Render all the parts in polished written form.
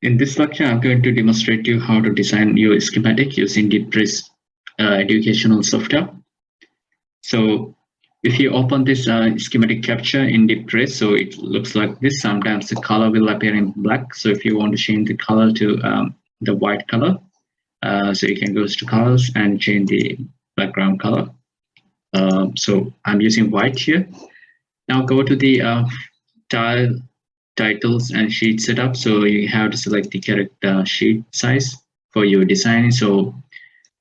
In this lecture, I'm going to demonstrate to you how to design your schematic using DeepTrace educational software. So if you open this schematic capture in DeepTrace, so it looks like this. Sometimes the color will appear in black. So if you want to change the color to the white color, so you can go to colors and change the background color. So I'm using white here. Now go to the tile titles and sheet setup. So you have to select the correct sheet size for your design. So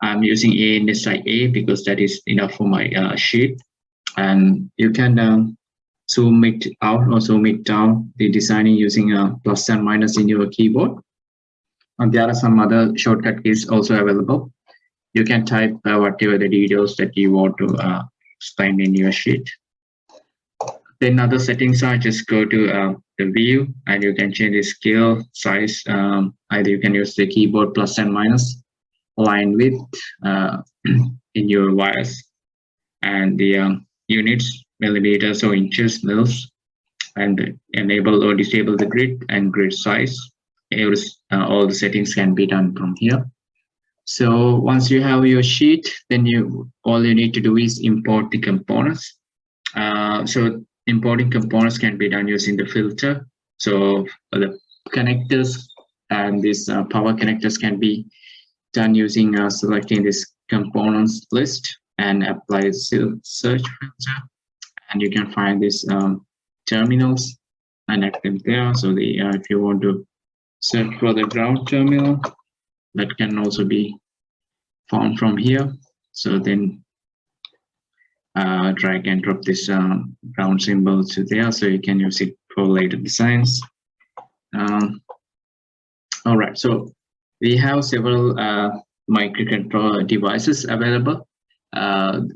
I'm using A in this like A because that is enough for my sheet. And you can zoom it out or zoom it down, the designing using a plus and minus in your keyboard. And there are some other shortcut keys also available. You can type whatever the details that you want to explain in your sheet. Then other settings are just go to the view and you can change the scale, size. Either you can use the keyboard plus and minus, line width in your wires, and the units, millimeters or inches, mils, and enable or disable the grid and grid size. All the settings can be done from here. So once you have your sheet, then all you need to do is import the components. So importing components can be done using the filter. So the connectors and these power connectors can be done using selecting this components list and apply search filter. And you can find these terminals and add them there. So if you want to search for the ground terminal, that can also be found from here. So then drag and drop this ground symbol to there, so you can use it for later designs. All right, so we have several microcontroller devices available,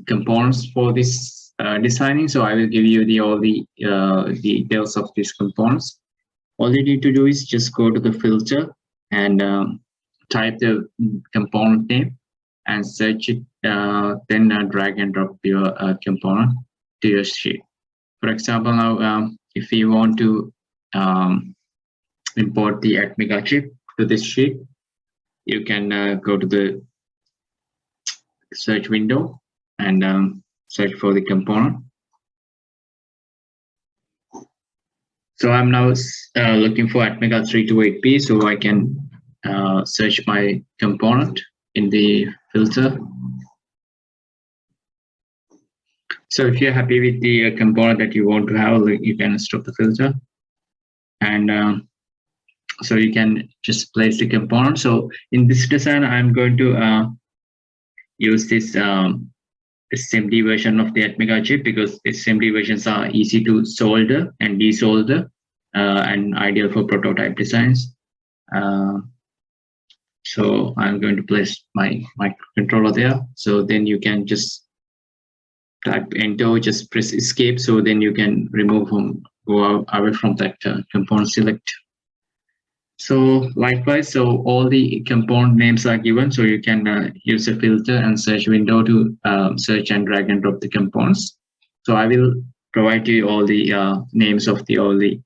components for this designing. So I will give you all the details of these components. All you need to do is just go to the filter and type the component name and search it, then drag and drop your component to your sheet. For example, now if you want to import the Atmega chip to this sheet, you can go to the search window and search for the component. So I'm now looking for Atmega 328P, so I can search my component in the filter. So if you're happy with the component that you want to have, you can stop the filter, and so you can just place the component. So in this design, I'm going to use this SMD version of the Atmega chip because SMD versions are easy to solder and desolder and ideal for prototype designs. So I'm going to place my microcontroller there. So then you can just type enter, just press escape. So then you can go away from that component select. So likewise, so all the component names are given. So you can use a filter and search window to search and drag and drop the components. So I will provide you all the names of all the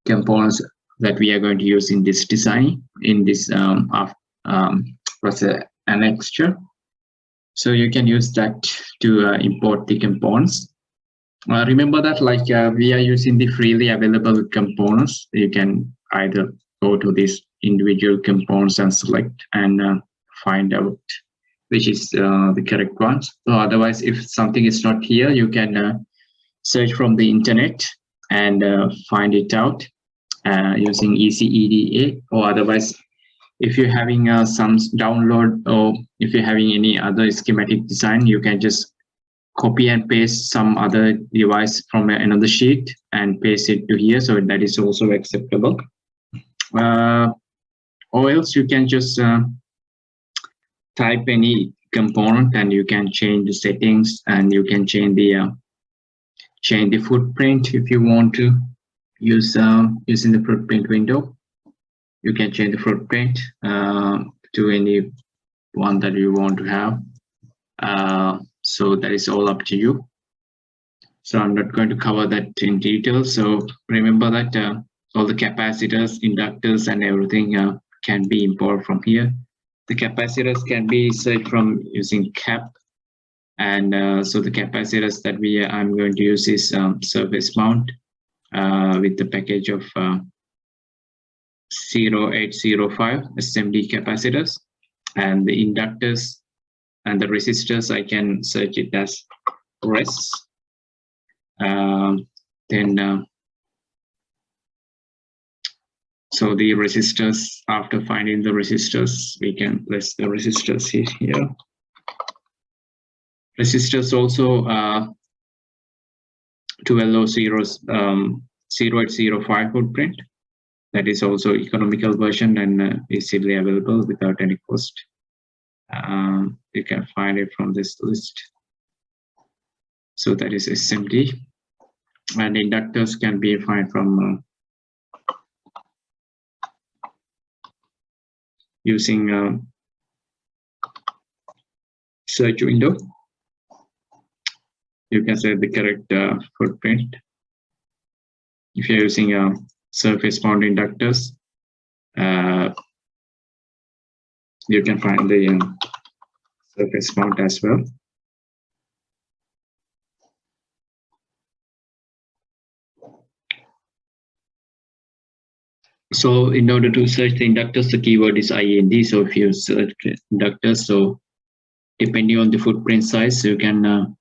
components that we are going to use in this design, in this annexure. So you can use that to import the components. Remember that we are using the freely available components. You can either go to these individual components and select and find out which is the correct ones. So otherwise, if something is not here, you can search from the internet and find it out using ECEDA, or otherwise, if you're having some download, or if you're having any other schematic design, you can just copy and paste some other device from another sheet and paste it to here. So that is also acceptable. Or else you can just type any component and you can change the settings and you can change the footprint if you want to use using the footprint window. You can change the footprint to any one that you want to have. So that is all up to you. So I'm not going to cover that in detail. So remember that all the capacitors, inductors, and everything can be imported from here. The capacitors can be searched from using cap, and so the capacitors that I'm going to use is surface mount with the package of 0805 SMD capacitors, and the inductors and the resistors I can search it as res. So the resistors, after finding the resistors, we can place the resistors here. Resistors also 0805 footprint. That is also economical version and easily available without any cost. You can find it from this list. So that is SMD, and inductors can be found from using search window. You can set the correct footprint. If you're using surface mount inductors, you can find the surface mount as well. So in order to search the inductors, the keyword is IND. So if you search inductors, so depending on the footprint size, you can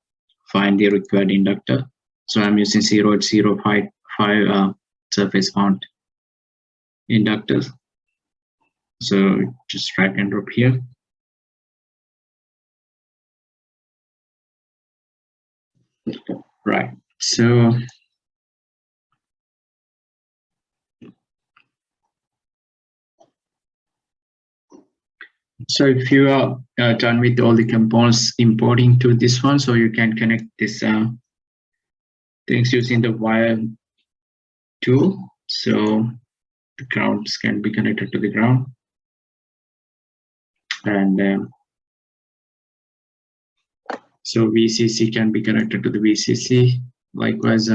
find the required inductor. So I'm using 0805 surface mount inductors. So just drag and drop here. Right. So if you are done with all the components importing to this one, so you can connect this things using the wire tool. So the grounds can be connected to the ground, and so VCC can be connected to the VCC. Likewise,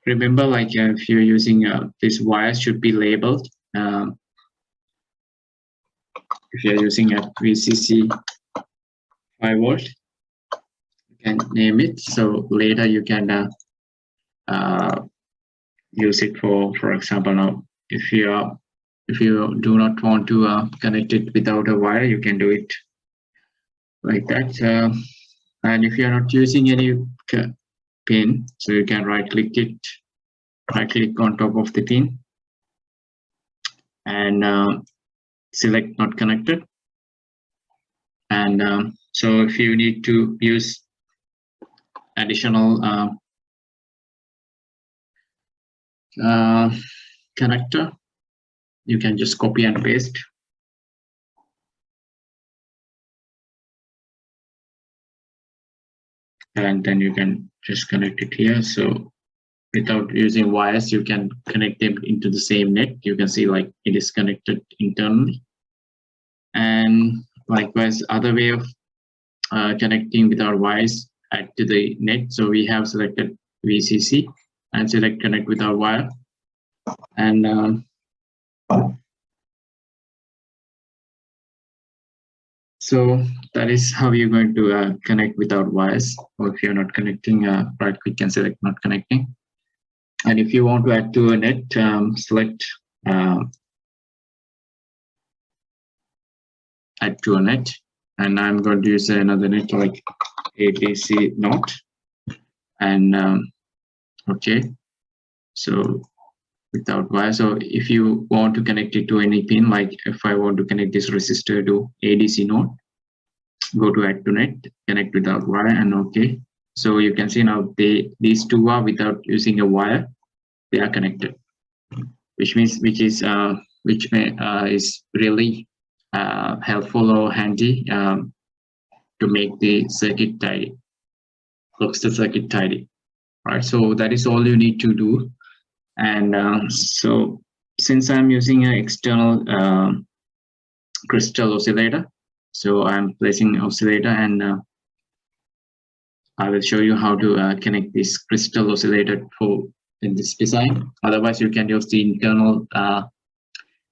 remember, like if you're using this wire should be labeled. If you're using a VCC 5 volt, you can name it. So later you can use it for example. Now, if you do not want to connect it without a wire, you can do it like that. And if you're not using any pin, so you can right click on top of the pin and select not connected. And so if you need to use additional connector, you can just copy and paste. And then you can just connect it here. So without using wires, you can connect them into the same net. You can see like it is connected internally. And likewise, other way of connecting without wires add to the net. So we have selected VCC and select connect without wire. And so that is how you're going to connect without wires. Or if you're not connecting, right click and select not connecting. And if you want to add to a net, select add to a net. And I'm going to use another net like ABC not. And okay, so without wire. So if you want to connect it to any pin, like if I want to connect this resistor to ADC node, go to add to net, connect without wire, and okay. So you can see now these two are without using a wire, they are connected, which is really helpful or handy to make the circuit tidy, looks the circuit tidy, right? So that is all you need to do. And so since I'm using an external crystal oscillator, so I'm placing oscillator, and I will show you how to connect this crystal oscillator for in this design. Otherwise, you can use the internal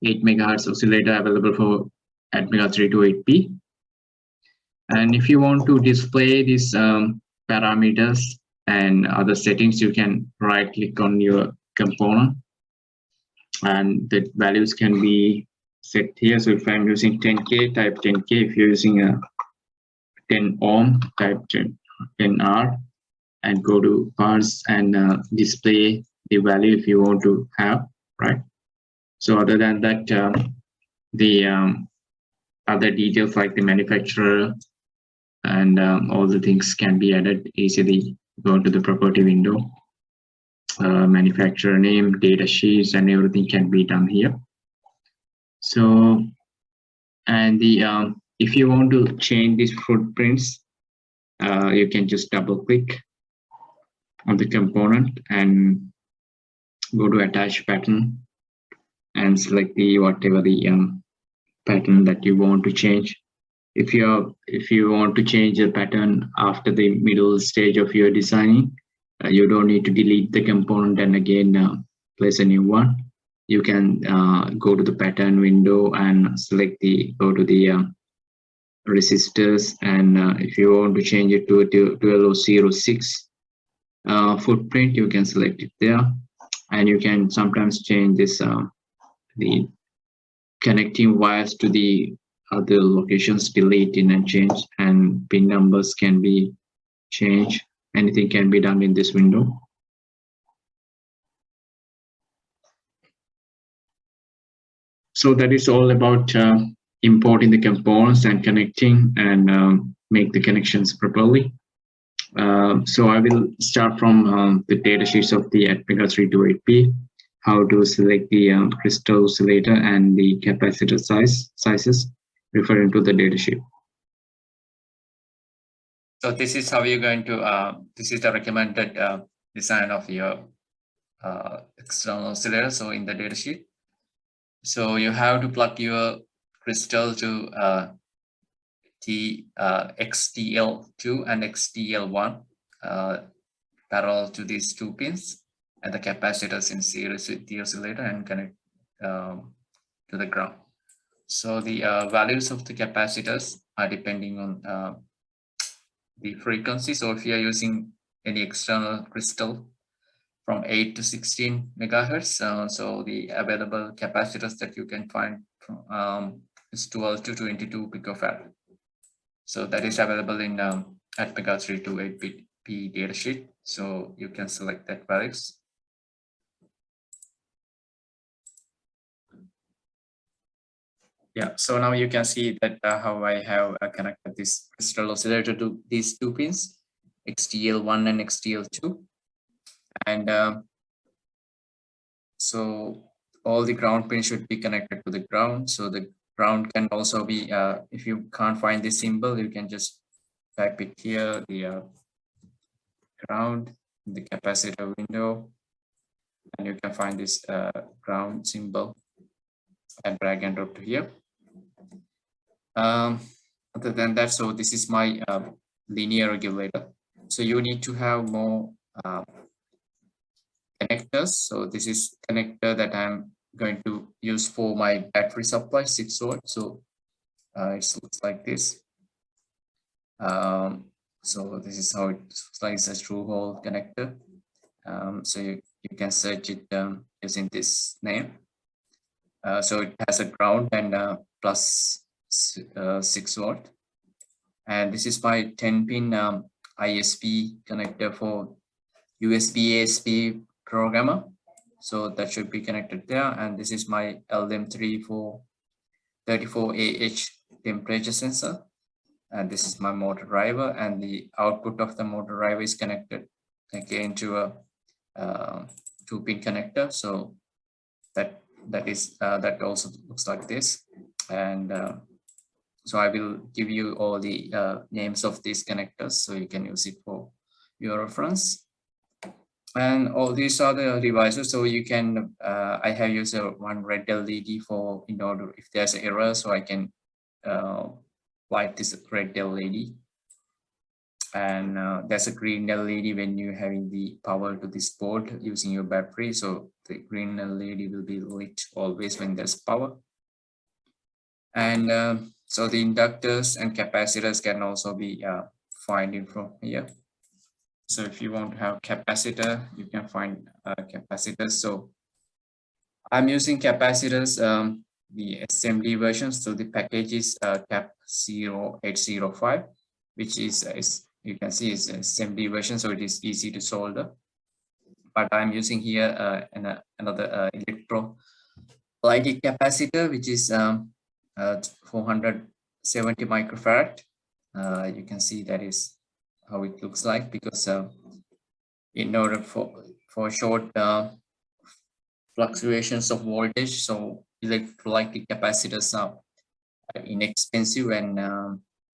8 megahertz oscillator available for ATmega 328P. And if you want to display these parameters and other settings, you can right click on your component and the values can be set here. So if I'm using 10K, type 10K. If you're using a 10 ohm, type 10R and go to parts and display the value if you want to have, right? So other than that, the other details like the manufacturer and all the things can be added easily. Go to the property window, manufacturer name, data sheets, and everything can be done here. So, and the if you want to change these footprints, you can just double click on the component and go to attach pattern and select the whatever the pattern that you want to change. If you want to change the pattern after the middle stage of your designing, you don't need to delete the component and again place a new one. You can go to the pattern window and go to the resistors, and if you want to change it to a 1206 footprint, you can select it there, and you can sometimes change this the connecting wires to the other locations, delete in and change, and pin numbers can be changed. Anything can be done in this window. So that is all about importing the components and connecting and make the connections properly. So I will start from the data sheets of the ATmega 328P, how to select the crystal oscillator and the capacitor sizes referring to the data sheet. So this is how you're going to, this is the recommended design of your external oscillator. So in the data sheet, so you have to plug your crystal to XTL2 and XTL1 parallel to these two pins, and the capacitors in series with the oscillator and connect to the ground. So the values of the capacitors are depending on the frequency. So if you are using any external crystal from 8 to 16 megahertz, so the available capacitors that you can find from, is 12 to 22 picofarad. So that is available in ATmega 328P datasheet. So you can select that values. Yeah, so now you can see that how I have connected this crystal oscillator to these two pins, XTL1 and XTL2. And so all the ground pins should be connected to the ground. So the ground can also be, if you can't find this symbol, you can just type it here, the ground, the capacitor window, and you can find this ground symbol and drag and drop to here. Other than that, so this is my linear regulator. So you need to have more connectors. So this is connector that I'm going to use for my battery supply, 6 volts. So it looks like this. So this is how it looks like. It's a true hole connector. So you can search it using this name. So it has a ground and plus 6 volt. And this is my 10-pin ISP connector for USB ASP programmer. So that should be connected there. And this is my LM3 for 34AH temperature sensor. And this is my motor driver, and the output of the motor driver is connected again to a 2-pin connector. So that also looks like this. And so I will give you all the names of these connectors so you can use it for your reference. And all these are the devices. So you can, I have used one red LED for, in order if there's an error, so I can light this red LED. and there's a green LED when you're having the power to this board using your battery. So the green LED will be lit always when there's power. And so the inductors and capacitors can also be found in from here. So if you want to have capacitor, you can find capacitors. So I'm using capacitors, the assembly version. So the package is cap 0805, which is you can see is assembly version, so it is easy to solder. But I'm using here another electrolytic capacitor, which is 470 microfarad. You can see that is how it looks like, because in order for short fluctuations of voltage, so electrolytic capacitors are inexpensive, and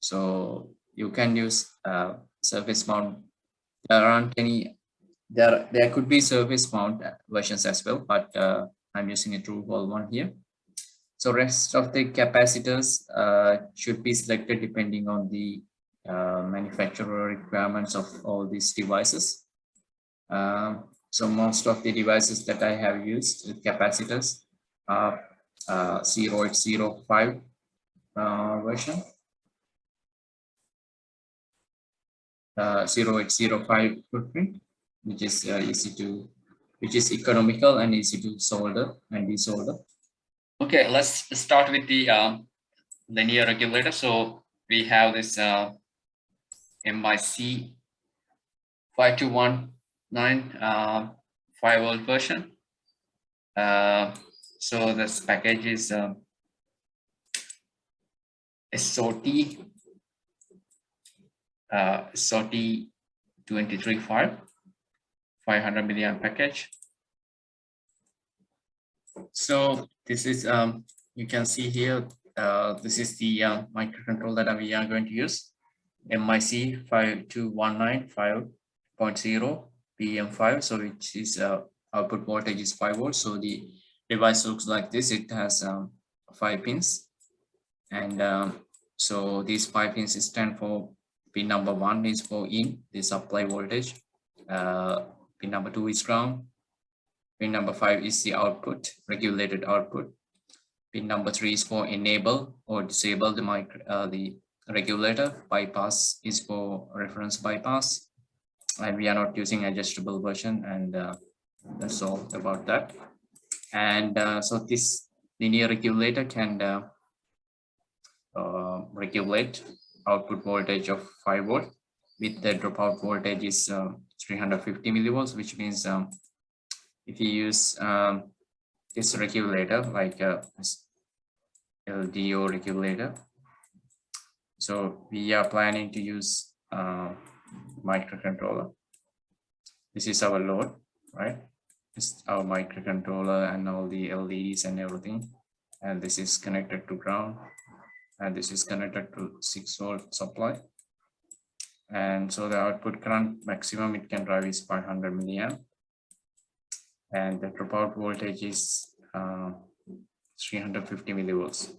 so you can use surface mount. There aren't any, there could be surface mount versions as well, but I'm using a true hole one here. So rest of the capacitors should be selected depending on the manufacturer requirements of all these devices. So most of the devices that I have used with capacitors are 0805 version, 0805 footprint, which is which is economical and easy to solder and desolder. Okay, let's start with the linear regulator. So we have this MIC 5219 5-volt version. So this package is SOT 235 500 milliamp package. So this is you can see here, this is the microcontroller that we are going to use, MIC 5219 5.0 PM5. So which is output voltage is 5 volts. So the device looks like this. It has 5 pins, and so these 5 pins stand for pin number 1 is for in the supply voltage, pin number 2 is ground, pin number 5 is the output, regulated output, pin number 3 is for enable or disable the regulator, bypass is for reference bypass, and we are not using adjustable version, and that's all about that. And so this linear regulator can regulate output voltage of 5 volt with the dropout voltage is 350 millivolts, which means if you use this regulator like LDO regulator, so we are planning to use microcontroller. This is our load, right? This is our microcontroller and all the LEDs and everything, and this is connected to ground, and this is connected to 6-volt supply. And so the output current maximum it can drive is 500 milliamp, and the dropout voltage is 350 millivolts.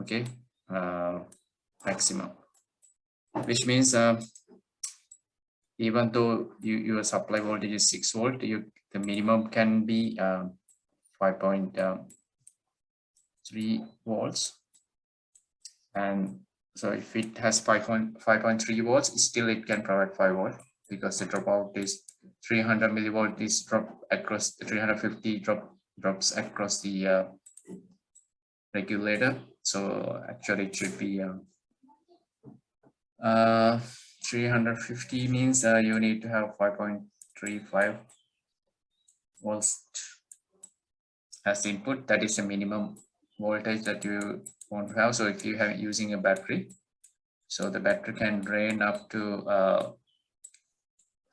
Okay, maximum, which means even though your supply voltage is 6 volt, the minimum can be 5.3 volts, and so if it has 5.3 volts, still it can provide 5 volt, because the dropout is 300 millivolt is drop across 350 drops across the regulator. So actually it should be 350 means you need to have 5.35 volts as input. That is the minimum voltage that you want to have. So if you have using a battery, so the battery can drain up to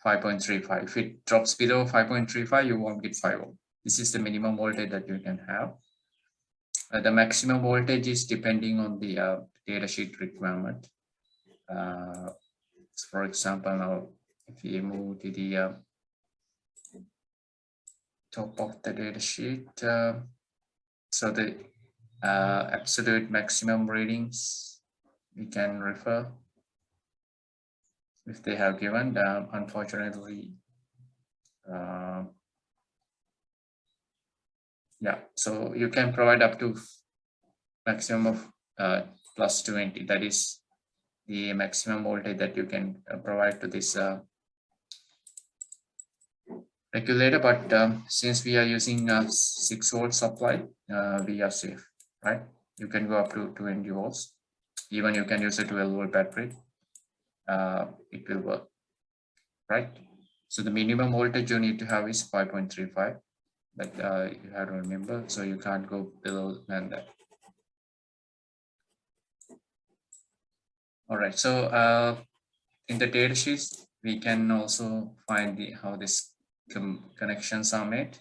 5.35. If it drops below 5.35, you won't get 5 volt. This is the minimum voltage that you can have. The maximum voltage is depending on the datasheet requirement. For example, now if we move to the top of the datasheet, so the absolute maximum readings we can refer. if they have given. Unfortunately, yeah, so you can provide up to maximum of plus 20. That is the maximum voltage that you can provide to this regulator. But since we are using a 6-volt supply, we are safe, right? You can go up to 20 volts. Even you can use a 12-volt battery. It will work, right? So the minimum voltage you need to have is 5.35. But you have to remember, so you can't go below than that. All right, so in the data sheets, we can also find how this connections are made.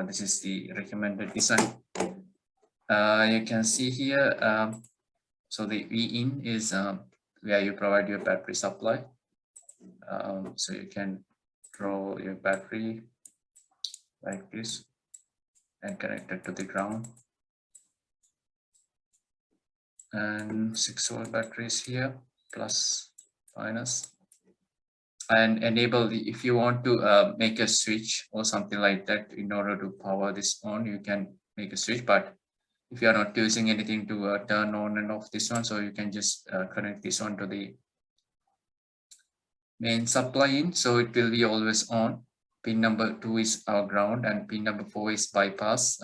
This is the recommended design. You can see here, so the V in is where you provide your battery supply. So you can draw your battery like this and connect it to the ground. And 6-volt batteries here, plus, minus. And enable if you want to make a switch or something like that in order to power this on, you can make a switch. But if you are not using anything to turn on and off this one, so you can just connect this one to the main supply in, so it will be always on. Pin number 2 is our ground and pin number 4 is bypass.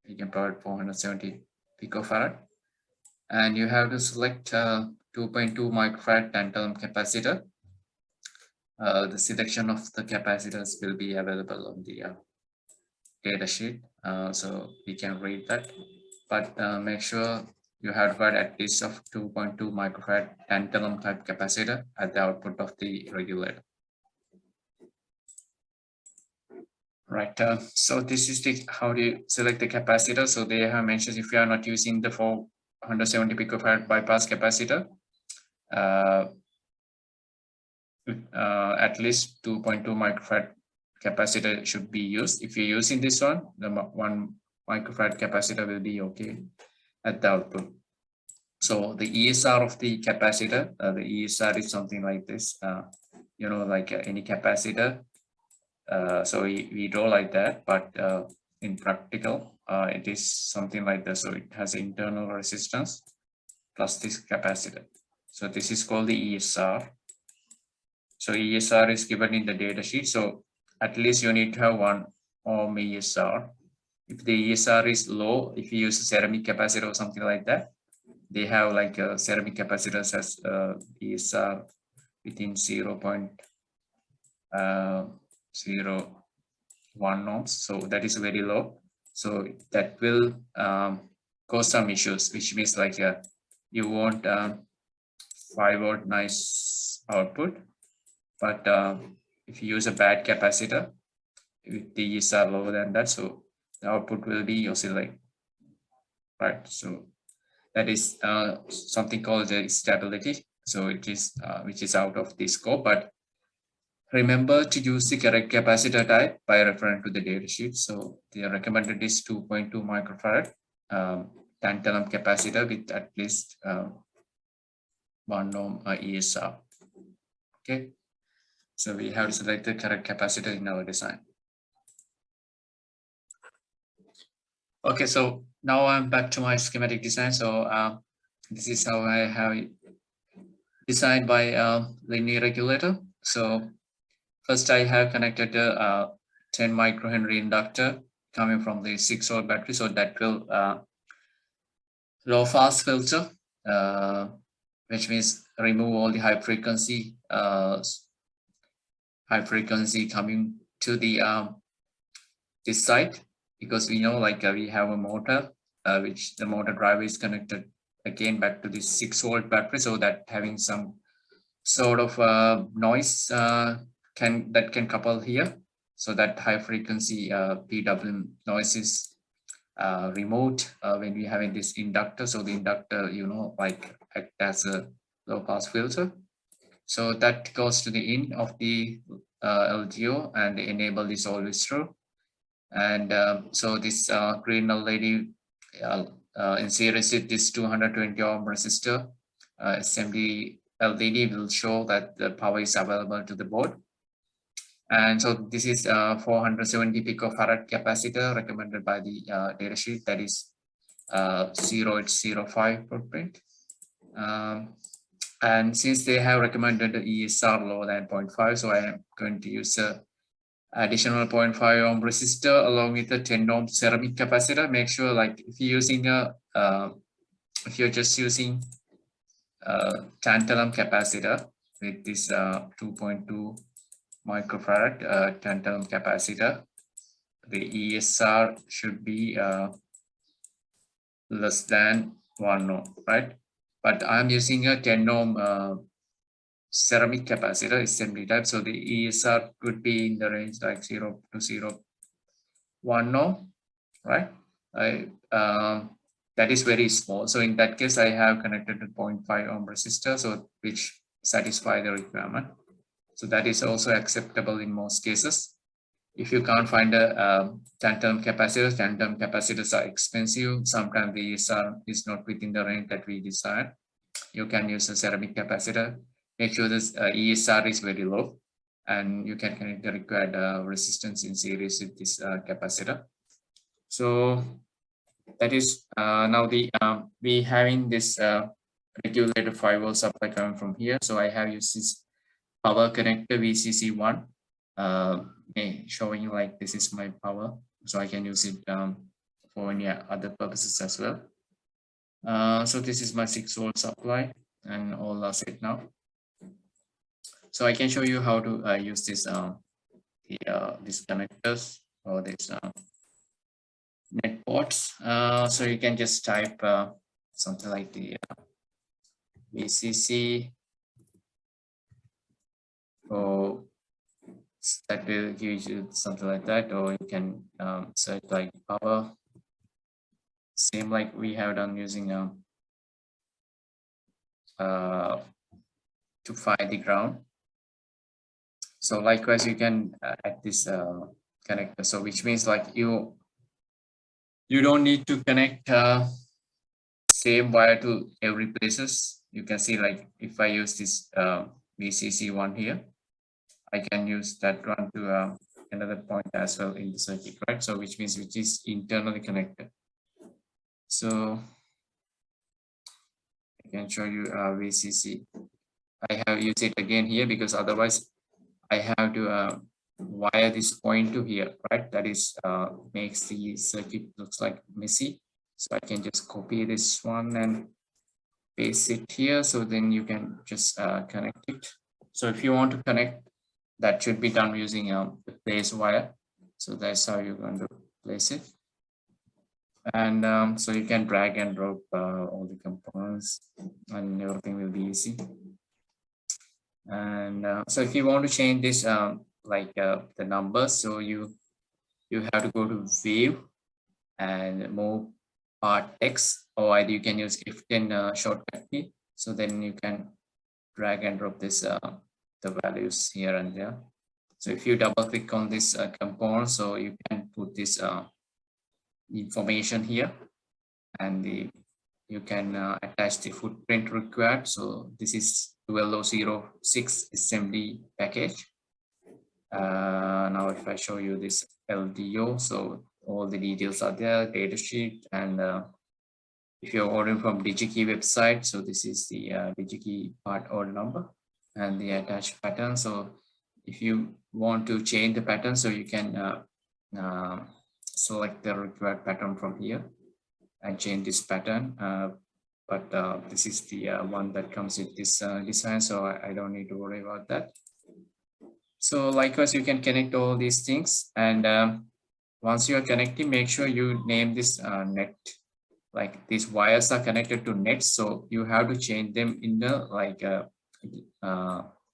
You can provide 470 picofarad, and you have to select 2.2 microfarad tantalum capacitor. The selection of the capacitors will be available on the data sheet, so we can read that. But make sure you have got at least of 2.2 microfarad tantalum type capacitor at the output of the regulator. Right, so this is the how do you select the capacitor. So they have mentioned if you are not using the 470 picofarad bypass capacitor, at least 2.2 microfarad capacitor should be used. If you're using this one, the 1 microfarad capacitor will be okay at the output. So the ESR of the capacitor, the ESR is something like this, you know, like any capacitor. So we draw like that, but in practical, it is something like this. So it has internal resistance plus this capacitor. So this is called the ESR. So ESR is given in the data sheet. So at least you need to have 1 ohm ESR. If the ESR is low, if you use a ceramic capacitor or something like that, they have like a ceramic capacitors as ESR within 0.01 ohms. So that is very low. So that will cause some issues, which means like you want 5-volt nice output. But if you use a bad capacitor, if the ESR lower than that, so the output will be oscillate, right? So that is something called the stability. So it is which is out of the scope, but remember to use the correct capacitor type by referring to the data sheet. So the recommended is 2.2 microfarad tantalum capacitor with at least 1 ohm ESR. Okay, so we have to select the correct capacitor in our design. Okay, so now I'm back to my schematic design. So this is how I have it designed by linear regulator. So first I have connected a 10 microhenry inductor coming from the 6-volt battery. So that will low pass filter, which means remove all the high frequency coming to the this side, because we know like we have a motor which the motor driver is connected again back to the 6-volt battery, so that having some sort of noise can couple here, so that high frequency PWM noise is removed when we having this inductor. So the inductor, you know, like act as a low pass filter. So that goes to the in of the LDO and enable this always true. And so this green LED in series with this 220 ohm resistor SMD LED will show that the power is available to the board. And so this is 470 picofarad capacitor recommended by the datasheet, that is 0805 footprint. And since they have recommended the ESR lower than 0.5, so I am going to use a additional 0.5 ohm resistor along with a 10 ohm ceramic capacitor. Make sure, like, if you're using a if you're just using tantalum capacitor with this 2.2 microfarad tantalum capacitor, the ESR should be less than 1 ohm, right? But I'm using a 10 ohm ceramic capacitor, assembly type, so the ESR could be in the range like 0 to 0.1 ohm, right? That is very small. So in that case, I have connected a 0.5 ohm resistor, so which satisfy the requirement. So that is also acceptable in most cases. If you can't find a tantalum capacitors are expensive. Sometimes the ESR is not within the range that we desire. You can use a ceramic capacitor. Make sure this ESR is very low, and you can connect the required resistance in series with this capacitor. So that is now the we having this regulated 5 volt supply coming from here. So I have used this power connector VCC1 showing like this is my power, so I can use it for any other purposes as well. So this is my 6 volt supply and all are set now. So I can show you how to use this these connectors or this net ports. So you can just type something like the VCC, or that will give you something like that, or you can search like power, same like we have done using to find the ground. So likewise, you can add this connector. So which means like you don't need to connect same wire to every places. You can see like if I use this VCC one here, I can use that one to another point as well in the circuit, right? So which means which is internally connected. So I can show you VCC. I have used it again here because otherwise I have to wire this point to here, right? That is makes the circuit looks like messy. So I can just copy this one and paste it here. So then you can just connect it. So if you want to connect, that should be done using the place wire. So that's how you're going to place it. And so you can drag and drop all the components and everything will be easy. And so if you want to change this like the numbers, so you have to go to view and move part text, or either you can use F10 shortcut key. So then you can drag and drop this the values here and there. So if you double click on this component, so you can put this information here, and you can attach the footprint required. So this is 1206 assembly package. Now if I show you this LDO, so all the details are there, data sheet, and if you're ordering from DigiKey website, so this is the DigiKey part order number and the attached pattern. So if you want to change the pattern, so you can select the required pattern from here and change this pattern. But this is the one that comes with this design, so I don't need to worry about that. So likewise, you can connect all these things, and once you are connecting, make sure you name this net. Like these wires are connected to nets, so you have to change them in the like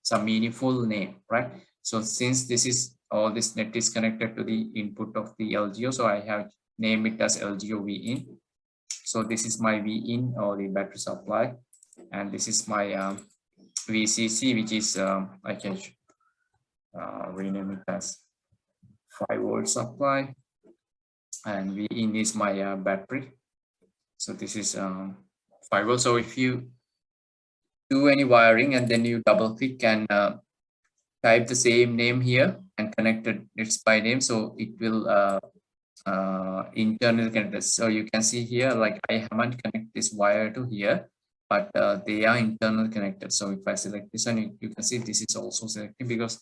some meaningful name, right? So since this is all this net is connected to the input of the LGO, so I have named it as LGO V in. So this is my V in, or the battery supply, and this is my VCC, which is I can rename it as 5 volt supply, and V in is my battery. So this is 5 volts. So if you do any wiring, and then you double click and type the same name here and connect it by name, so it will internally connect. So you can see here, like I haven't connected this wire to here, but they are internally connected. So if I select this one, you can see this is also selected because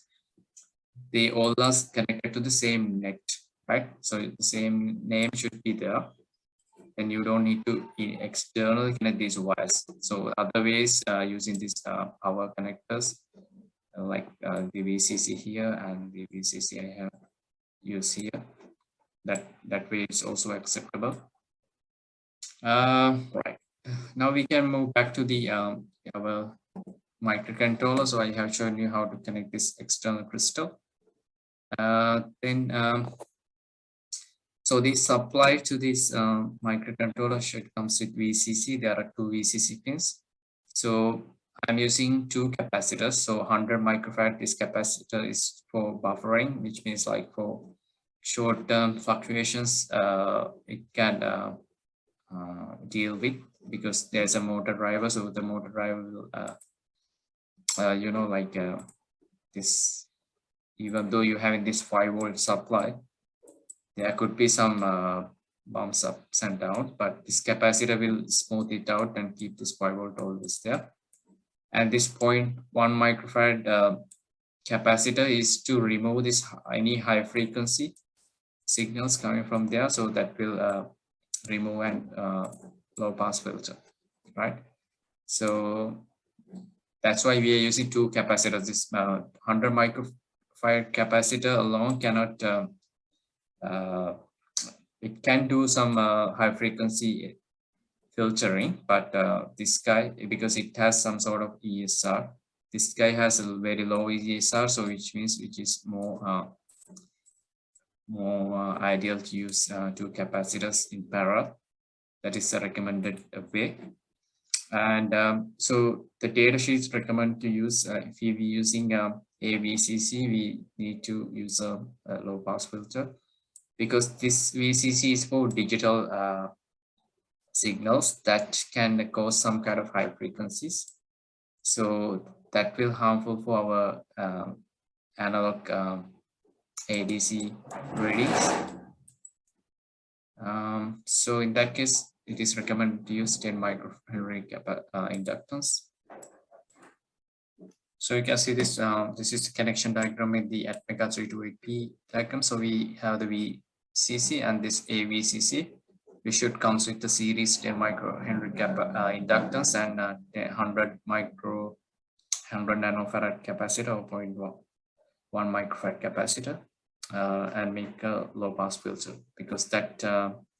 they all are connected to the same net, right? So the same name should be there, and you don't need to externally connect these wires. So other ways using these power connectors, like the VCC here and the VCC I have used here, that way is also acceptable. Right, now we can move back to the our microcontroller. So I have shown you how to connect this external crystal. So the supply to this microcontroller should comes with VCC. There are two VCC pins. So I'm using two capacitors. So 100 microfarad, this capacitor is for buffering, which means like for short-term fluctuations, it can deal with, because there's a motor driver. So the motor driver will, you know, like this, even though you have this 5-volt supply, there could be some bumps ups and downs, but this capacitor will smooth it out and keep this 5-volt always there. And this 0.1 microfarad capacitor is to remove this any high frequency signals coming from there, so that will remove an low pass filter, right? So that's why we are using two capacitors. This 100 microfarad capacitor alone cannot it can do some high frequency filtering, but this guy, because it has some sort of ESR, this guy has a very low ESR, so which is more ideal to use two capacitors in parallel. That is the recommended way. And so the data sheets recommend to use, if you be using a VCC, we need to use a low pass filter, because this VCC is for digital signals that can cause some kind of high frequencies. So that will harmful for our analog ADC readings. So in that case, it is recommended to use 10 microfarad inductance. So you can see this. This is the connection diagram in the ATmega 328P diagram. So we have the VCC and this AVCC. We should comes with the series 10 microhenry inductance and 100 nanofarad capacitor, or 0.1 microfarad capacitor, and make a low pass filter, because that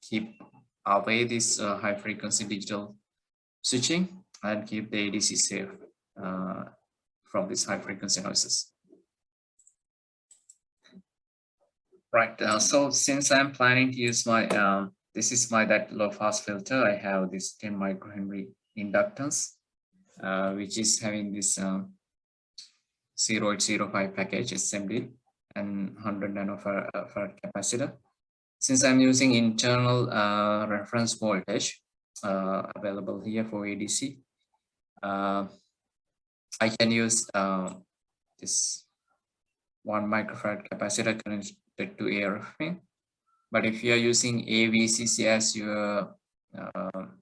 keep away this high frequency digital switching and keep the ADC safe from these high frequency noises. Right, so since I'm planning to use my, this is my that low pass filter, I have this 10 microhenry inductance, which is having this 0805 package assembly and 100 nanofarad capacitor. Since I'm using internal reference voltage available here for ADC, I can use this 1 microfarad capacitor connected to ARF pin. But if you are using AVCC as your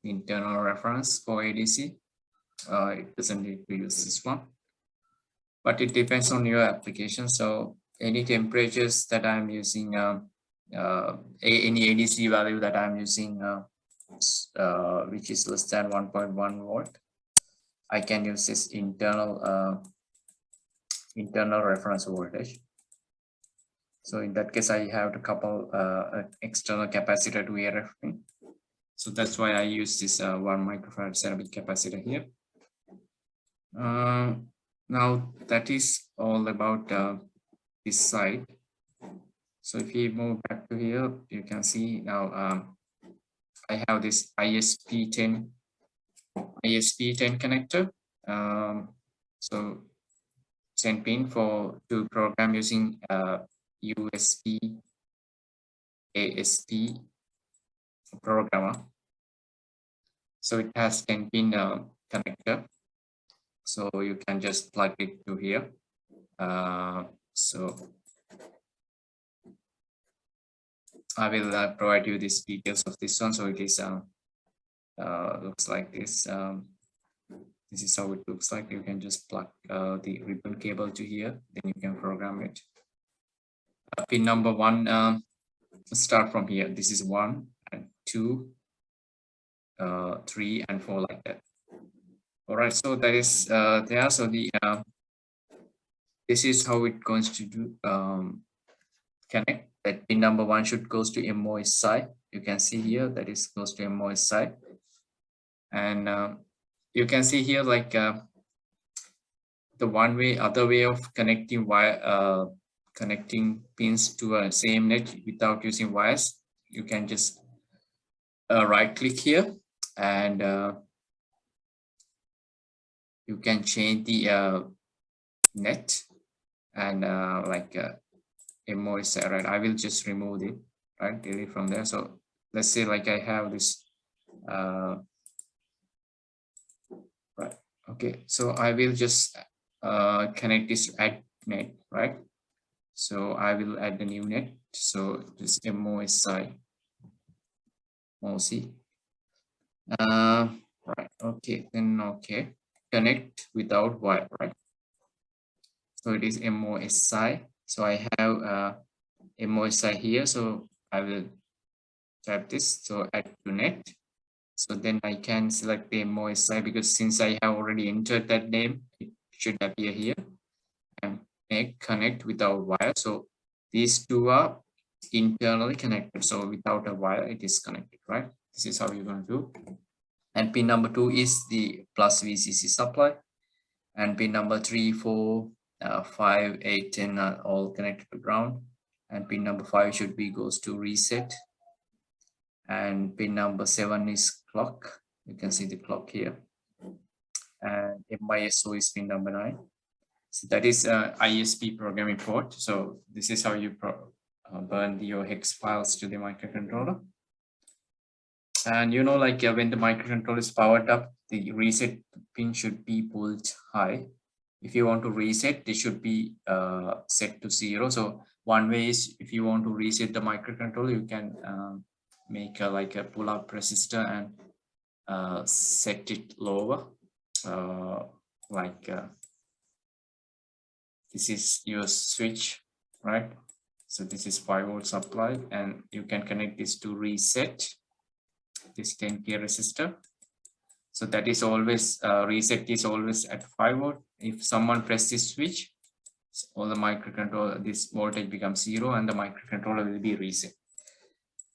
internal reference for ADC, it doesn't need to use this one. But it depends on your application. So any temperatures that I'm using, any ADC value that I'm using, which is less than 1.1 volt, I can use this internal reference voltage. So in that case, I have to couple external capacitor to ARF pin. So that's why I use this 1 microfarad ceramic capacitor here. Now that is all about this side. So if you move back to here, you can see now I have this ISP10 connector. So 10 pin for to program using USB ASP programmer. So it has 10 pin connector. So you can just plug it to here. So I will provide you these details of this one. So it is looks like this. This is how it looks like. You can just plug the ribbon cable to here, then you can program it. Pin number 1, start from here. This is 1 and 2, 3 and 4, like that. All right, so that is there. So the this is how it goes to do connect. That pin number 1 should goes to MOS side. You can see here that is goes to MOS side, and you can see here like the other way of connecting wire connecting pins to a same net without using wires. You can just right click here, and you can change the net and like MOS, right? I will just remove it, right? Delete from there. So let's say like I have this right. Okay, so I will just connect this add net, right? So I will add the new net. So this MOSI MOSI. Right. Okay. Then okay. Connect without wire, right? So it is MOSI. So I have MOSI here. So I will type this. So add to net. So then I can select the MOSI, because since I have already entered that name, it should appear here, and make connect without wire. So these two are internally connected. So without a wire, it is connected, right? This is how you're going to do. And pin number 2 is the plus VCC supply. And pin number 3, 4, 5, 8, 10 are all connected to ground. And pin number 5 should be goes to reset. And pin number 7 is clock. You can see the clock here. And MISO is pin number 9. So that is ISP programming port. So this is how you burn your hex files to the microcontroller. And you know, like when the microcontroller is powered up, the reset pin should be pulled high. If you want to reset, they should be set to 0. So one way is, if you want to reset the microcontroller, you can make like a pull-up resistor and set it lower. This is your switch, right? So this is 5-volt supply, and you can connect this to reset this 10K resistor. So that is always reset is always at 5-volt. If someone presses this switch, all the microcontroller, this voltage becomes 0 and the microcontroller will be reset.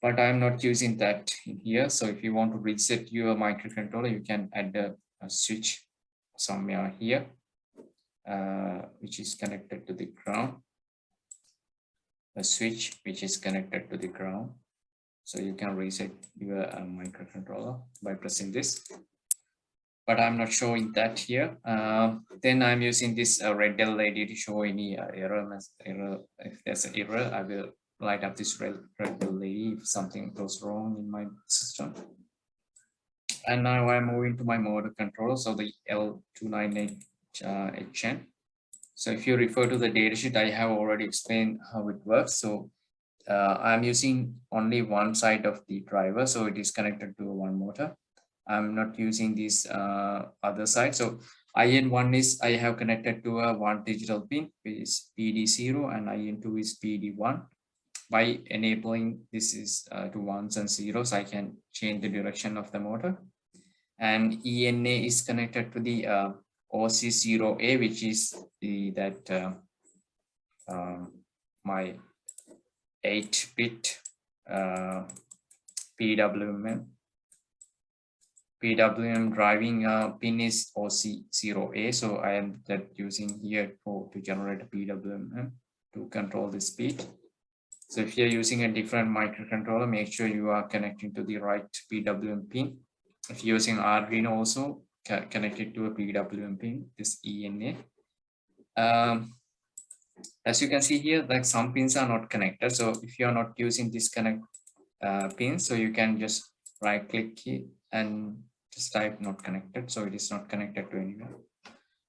But I'm not using that in here. So if you want to reset your microcontroller, you can add a switch somewhere here, which is connected to the ground. A switch which is connected to the ground. So you can reset your microcontroller by pressing this. But I'm not showing that here. Then I'm using this red LED to show any error. If there's an error, I will light up this red LED if something goes wrong in my system. And now I'm moving to my motor controller, so the L298HN. So if you refer to the datasheet, I have already explained how it works. So I'm using only one side of the driver, so it is connected to one motor. I'm not using this other side. So IN1 is I have connected to a one digital pin, which is PD0, and IN2 is PD1. By enabling this is to ones and zeros, I can change the direction of the motor. And ENA is connected to the OC0A, which is my 8-bit PWM driving pin is OC0A. So I am using here to generate a PWM to control the speed. So if you're using a different microcontroller, make sure you are connecting to the right PWM pin. If you're using Arduino, also connected to a PWM pin, this ENA. As you can see here, like some pins are not connected. So if you are not using this connect pin, so you can just right click here and just type not connected. So it is not connected to anywhere.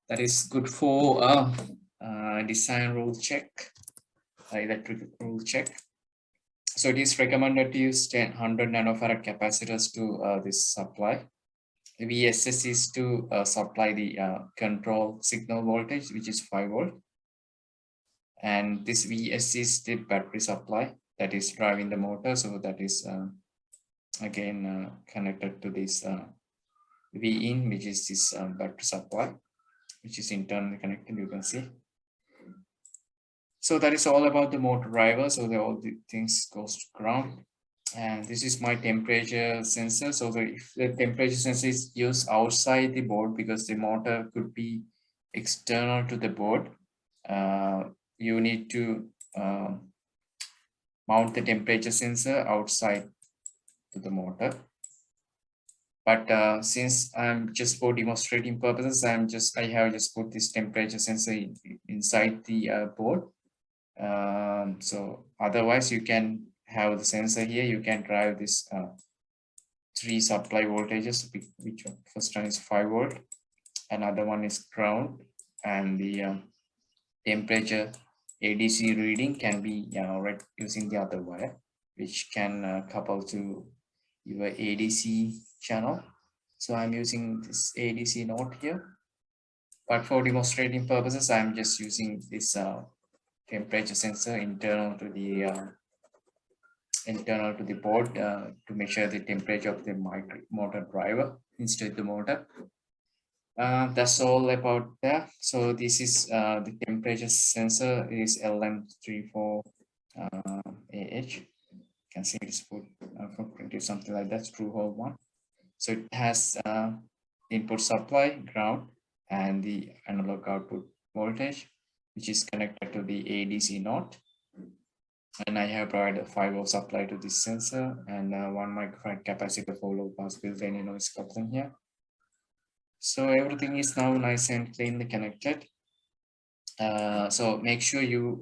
that is good for design rule check, electrical rule check. So it is recommended to use 100 nanofarad capacitors to this supply. VSS is to supply the control signal voltage, which is 5 volt. And this VS is the battery supply that is driving the motor. So that is again connected to this V in, which is this battery supply, which is internally connected, you can see. So that is all about the motor driver. So all the things goes to ground. And this is my temperature sensor. So if the temperature sensor is used outside the board, because the motor could be external to the board, you need to mount the temperature sensor outside to the motor. But since I'm just for demonstrating purposes, I have just put this temperature sensor inside the board. So otherwise you can have the sensor here. You can drive this 3 supply voltages, which first one is 5 volt, another one is ground, and the temperature ADC reading can be read using the other wire, which can couple to your ADC channel. So I'm using this ADC node here, but for demonstrating purposes, I'm just using this temperature sensor internal to the board to measure the temperature of the motor driver inside the motor. That's all about that. So this is the temperature sensor. It is LM34 AH. You can see it's footprint is something like that, true hole one. So it has input supply, ground, and the analog output voltage, which is connected to the ADC node. And I have provided a 5 volt supply to this sensor and 1 microfarad capacitor for low pass filter and noise coupling here. So everything is now nice and cleanly connected. So make sure you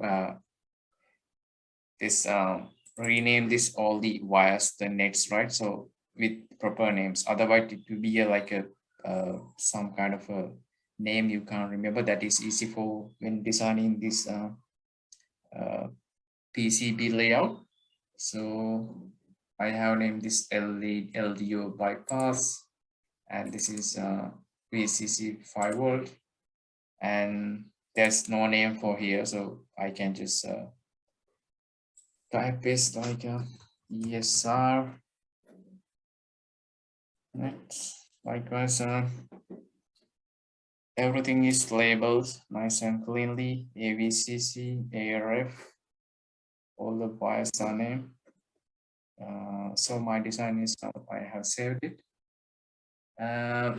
rename this all the wires, the nets, right? So with proper names. Otherwise, it will be like a some kind of a name you can't remember. That is easy for when designing this PCB layout. So I have named this LDO bypass, and this is VCC 5 volt, and there's no name for here, so I can just type this like ESR. Next, likewise, everything is labeled nice and cleanly. AVCC, ARF, all the wires are named. So my design is now, I have saved it.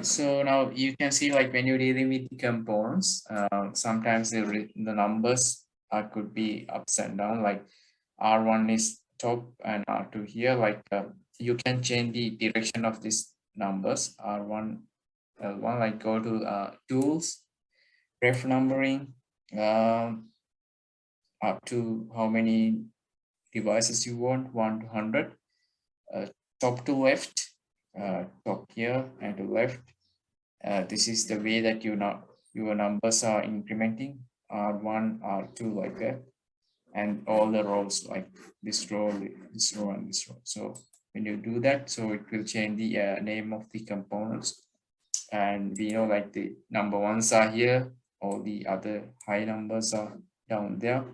So now you can see, like when you're dealing with the components, sometimes the numbers could be ups and down, like R1 is top and R2 here. Like you can change the direction of these numbers, R1, L1, like go to tools, ref numbering, up to how many devices you want, 1 to 100, top to left, top here and to left. This is the way that your numbers are incrementing, R1, R2, like that, and all the rows, like this row, this row, and this row. So when you do that, so it will change the name of the components, and we know like the number ones are here, all the other high numbers are down there.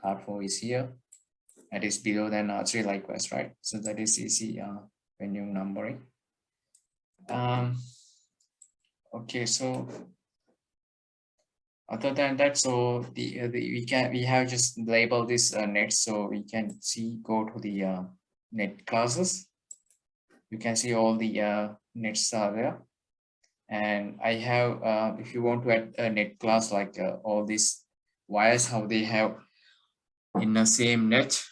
R4 is here, and is below than R3 likewise, right? So that is easy when you're numbering. Okay, so other than that, so we have just labeled this net, so we can see, go to the net classes. You can see all the nets are there, and I have if you want to add a net class, like all these wires, how they have in the same net.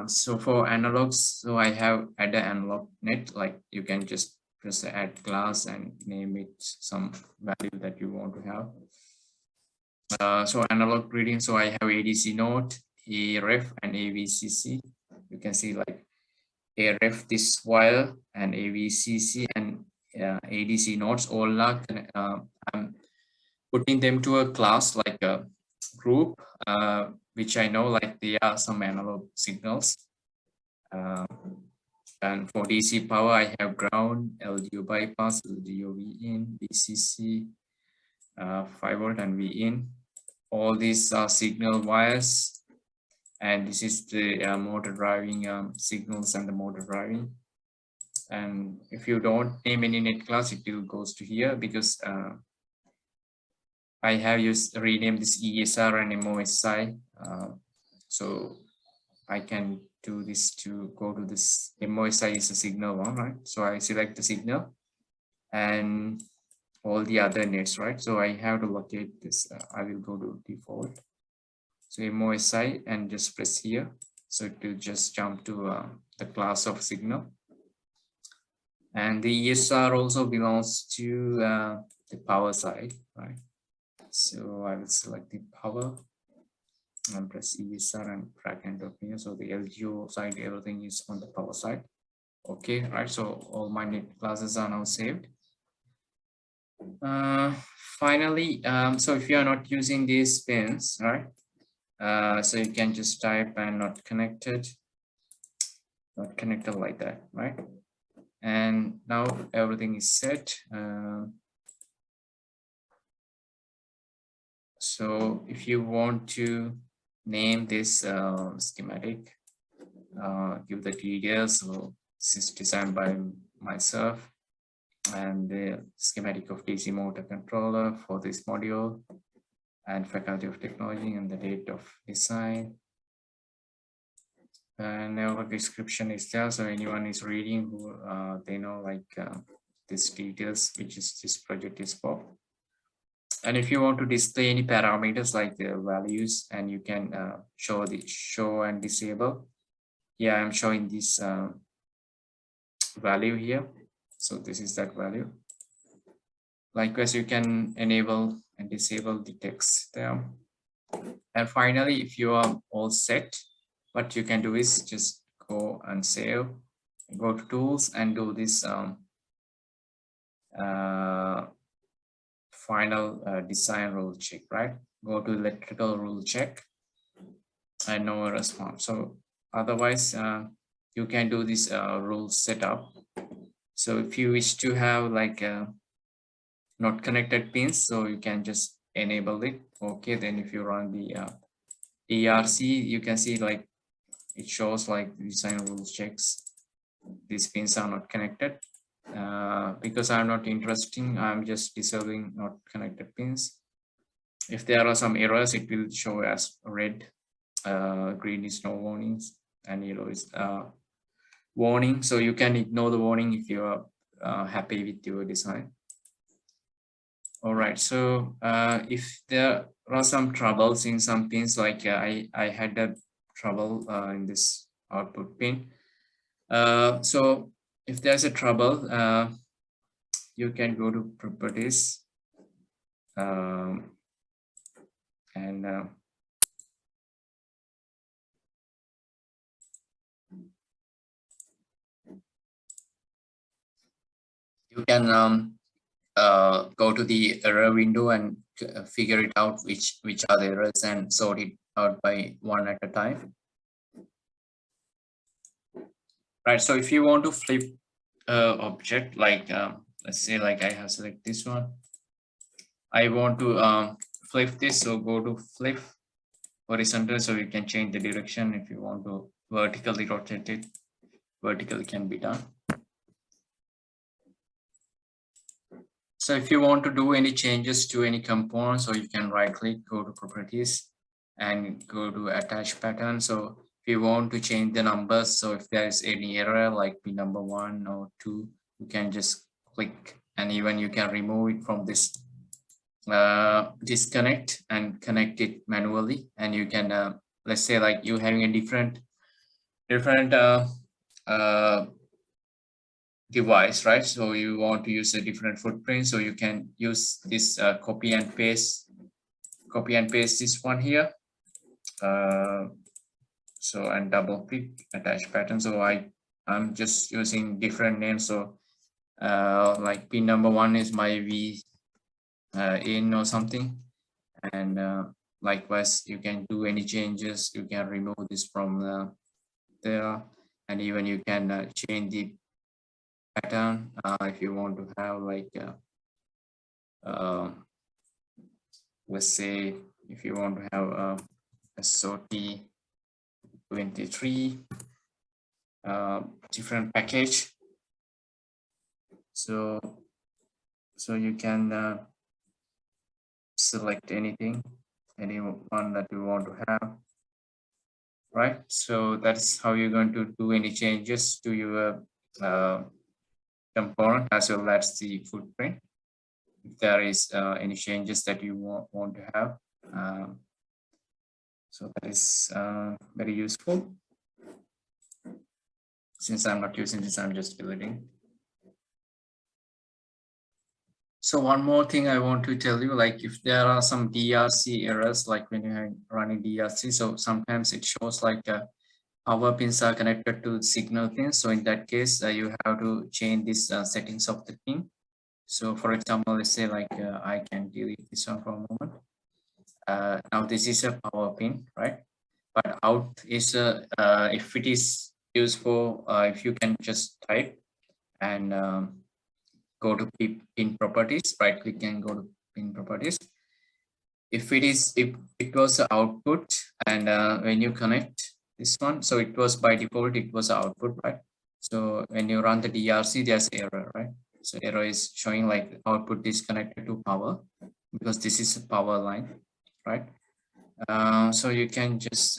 So for analogs, so I have add an analog net, like you can just press the add class and name it some value that you want to have. So analog reading, so I have ADC node, ARF, and AVCC. You can see like ARF this wire, and AVCC and ADC nodes all are putting them to a class like a group, which I know like they are some analog signals. And for DC power, I have ground, LDO bypass, LDO V in, VCC, 5 volt and V in. All these are signal wires, and this is the motor driving signals and the motor driving. And if you don't name any net class, it will goes to here, because I have used renamed this ESR and MOSI. So I can do this to go to this. MOSI is a signal one, right? So I select the signal and all the other nets, right? So I have to locate this. I will go to default. So MOSI and just press here. So it will just jump to the class of signal. And the ESR also belongs to the power side, right? So I will select the power and press ESR and drag and drop here. So the LGO side, everything is on the power side. Okay, right. So all my net classes are now saved. Finally, so if you are not using these pins, right? So you can just type and not connected like that, right? And now everything is set. So if you want to name this schematic, give the details. So this is designed by myself, and the schematic of DC motor controller for this module, and faculty of technology, and the date of design. And our description is there, so anyone is reading who they know like these details, which is this project is for. And if you want to display any parameters like the values, and you can show and disable. Yeah, I'm showing this value here. So this is that value. Likewise, you can enable and disable the text there. And finally, if you are all set, what you can do is just go and save, go to tools and do this final design rule check, right? Go to electrical rule check and no response. So otherwise, you can do this rule setup. So if you wish to have like not connected pins, so you can just enable it. Okay, then if you run the ERC, you can see like it shows like design rules checks. These pins are not connected. Because I'm not interested, I'm just disabling not connected pins. If there are some errors, it will show as red, green is no warnings, and yellow is warning. So you can ignore the warning if you are happy with your design. All right, so if there are some troubles in some pins, like I had a trouble in this output pin. So if there's a trouble, you can go to properties and you can go to the error window and figure it out which are the errors and sort it out by one at a time. Right, so if you want to flip object, like let's say like I have select this one, I want to flip this, so go to flip horizontal, so you can change the direction. If you want to vertically rotate it, vertically can be done. So if you want to do any changes to any component, so you can right click, go to properties and go to attach pattern. So if you want to change the numbers, so if there is any error like pin number 1 or 2, you can just click, and even you can remove it from this disconnect and connect it manually. And you can let's say like you having a different device, right? So you want to use a different footprint, so you can use this copy and paste this one here. So and double click attach pattern. So I'm just using different names. So like pin number 1 is my in or something, and likewise you can do any changes. You can remove this from there, and even you can change the pattern if you want to have like let's say if you want to have a SOT 23 different package, so you can select anything, any one that you want to have, right? So that's how you're going to do any changes to your component as well as the footprint. If there is any changes that you want to have, so that is very useful. Since I'm not using this, I'm just deleting. So one more thing I want to tell you, like if there are some DRC errors, like when you're running DRC, so sometimes it shows like power pins are connected to signal pins. So in that case, you have to change these settings of the pin. So for example, let's say like I can delete this one for a moment. Now this is a power pin, right? But out is if it is used for, if you can just type and go to pin properties, right click and go to pin properties. If it was the output, and when you connect this one, so it was by default, it was output, right? So when you run the DRC, there's error, right? So error is showing like output is connected to power because this is a power line, right? So you can just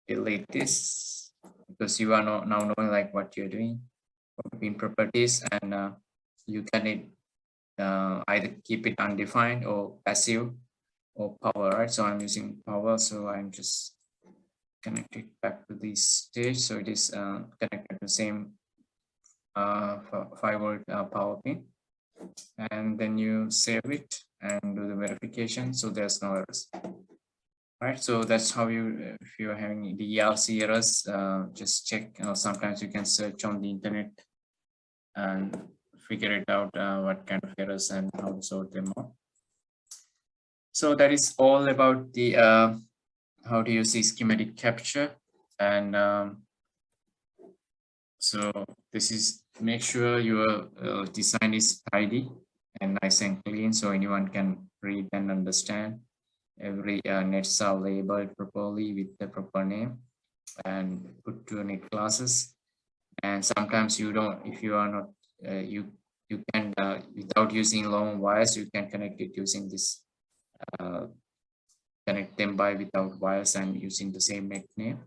delete this because you are now knowing like what you're doing. Pin properties, and you can either keep it undefined or passive or power, right? So I'm using power, so I'm just connected back to this stage. So it is connected to the same 5-volt power pin, and then you save it and do the verification. So there's no errors, right? So that's how you, if you're having the ERC errors, just check. Sometimes you can search on the internet and figure it out what kind of errors and how to sort them out. So that is all about the how to use the schematic capture. And so this is, make sure your design is tidy and nice and clean so anyone can read and understand. Every nets are labeled properly with the proper name and put to net classes. And sometimes you don't, if you are not, you can without using long wires, you can connect it using this connect them by without wires and using the same net name.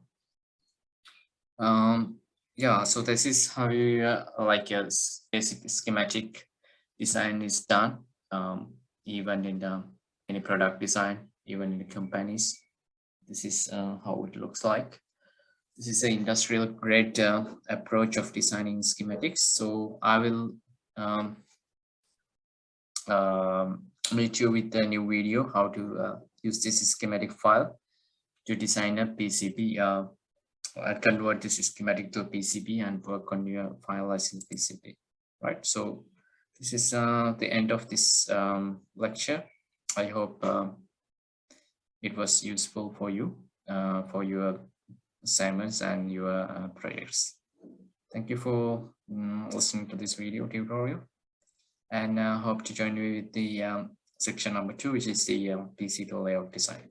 Yeah, so this is how you like a basic schematic design is done, even in any product design, even in the companies. This is how it looks like. This is an industrial grade approach of designing schematics. So I will meet you with a new video how to use this schematic file to design a PCB. I'll convert this schematic to a PCB and work on your finalizing PCB, right? So this is the end of this lecture. I hope it was useful for you for your assignments and your projects. Thank you for listening to this video tutorial, and hope to join you with the section number 2, which is the PCB layout design.